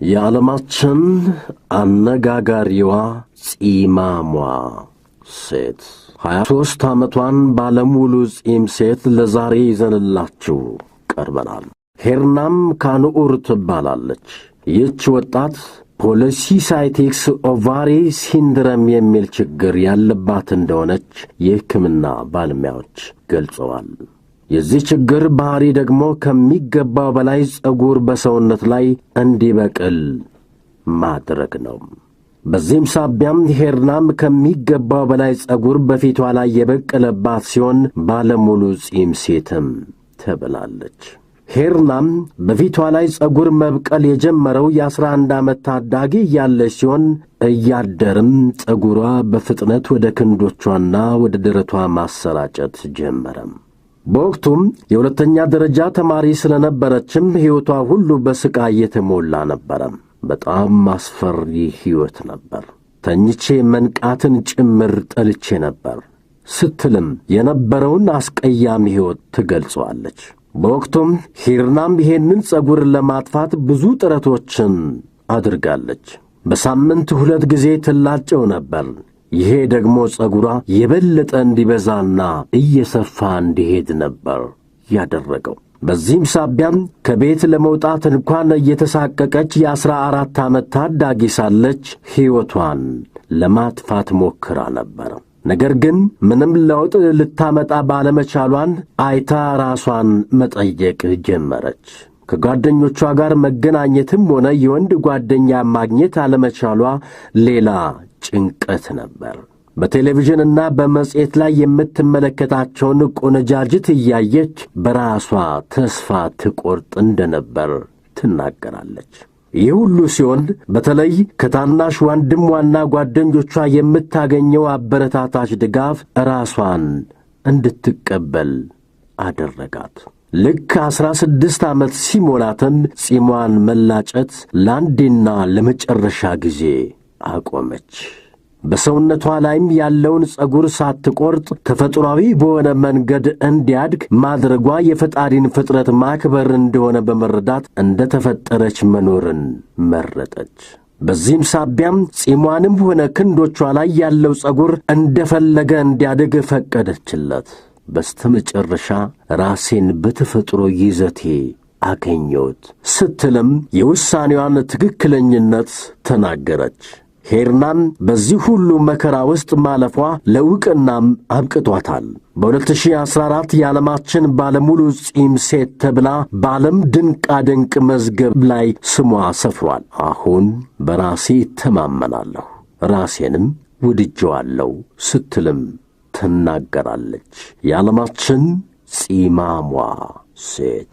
የዓለማችን አነጋጋሪዋ ጺማሟ ሴት 23 ዓመቷን ባለሙሉ ጺም ሴት ለዛሬ ይዘንላችሁ ቀርበናል። ሄርናም ካንኡር ትባላለች። ይህች ወጣት ፖሊሲሳይቲክ ኦቫሪ ሲንድረም የሚል ችግር ያለባት እንደሆነች የሕክምና ባለሙያዎች ገልጸዋል። የዚህ ችግር ባህሪ ደግሞ ከሚገባው በላይ ጸጉር በሰውነት ላይ እንዲበቅል ማድረግ ነው። በዚህም ሳቢያም ሄርናም ከሚገባው በላይ ጸጉር በፊቷ ላይ የበቀለባት ሲሆን ባለሙሉ ጺም ሴትም ተብላለች። ሄርናም በፊቷ ላይ ጸጉር መብቀል የጀመረው የ11 ዓመት ታዳጊ እያለች ሲሆን እያደርም ጸጉሯ በፍጥነት ወደ ክንዶቿና ወደ ደረቷ ማሰራጨት ጀመረም። በወቅቱም የሁለተኛ ደረጃ ተማሪ ስለነበረችም ሕይወቷ ሁሉ በስቃይ የተሞላ ነበረ። በጣም አስፈሪ ሕይወት ነበር። ተኝቼ መንቃትን ጭምር ጠልቼ ነበር ስትልም የነበረውን አስቀያሚ ሕይወት ትገልጸዋለች። በወቅቱም ሄርናም ይሄንን ጸጉር ለማጥፋት ብዙ ጥረቶችን አድርጋለች። በሳምንት 2 ጊዜ ትላጨው ነበር። ይሄ ደግሞ ጸጉሯ የበለጠ እንዲበዛና እየሰፋ እንዲሄድ ነበር ያደረገው። በዚህም ሳቢያም ከቤት ለመውጣት እንኳን እየተሳቀቀች የ14 ዓመት ታዳጊ ሳለች ሕይወቷን ለማጥፋት ሞክራ ነበር። ነገር ግን ምንም ለውጥ ልታመጣ ባለመቻሏን አይታ ራሷን መጠየቅ ጀመረች። ከጓደኞቿ ጋር መገናኘትም ሆነ የወንድ ጓደኛ ማግኘት አለመቻሏ ሌላ ጭንቀት ነበር። በቴሌቪዥንና በመጽሔት ላይ የምትመለከታቸውን ቆነጃጅት እያየች በራሷ ተስፋ ትቆርጥ እንደነበር ትናገራለች። ይህ ሁሉ ሲሆን በተለይ ከታናሽ ወንድሟና ጓደኞቿ የምታገኘው አበረታታች ድጋፍ ራሷን እንድትቀበል አደረጋት። ልክ 16 ዓመት ሲሞላትም ጺሟን መላጨት ለአንዴና ለመጨረሻ ጊዜ አቆመች። በሰውነቷ ላይም ያለውን ጸጉር ሳትቆርጥ ተፈጥሯዊ በሆነ መንገድ እንዲያድግ ማድረጓ የፈጣሪን ፍጥረት ማክበር እንደሆነ በመረዳት እንደተፈጠረች መኖርን መረጠች። በዚህም ሳቢያም ጺሟንም ሆነ ክንዶቿ ላይ ያለው ጸጉር እንደፈለገ እንዲያድግ ፈቀደችለት። በስተመጨረሻ ራሴን በተፈጥሮ ይዘቴ አገኘሁት ስትልም የውሳኔዋን ትክክለኝነት ተናገረች። ሄርናም በዚህ ሁሉ መከራ ውስጥ ማለፏ ለዕውቅናም አብቅቷታል። በ2014 የዓለማችን ባለሙሉ ጺም ሴት ተብላ በዓለም ድንቃድንቅ መዝገብ ላይ ስሟ ሰፍሯል። አሁን በራሴ እተማመናለሁ፣ ራሴንም ወድጄዋለሁ ስትልም ትናገራለች። የዓለማችን ጺማሟ ሴት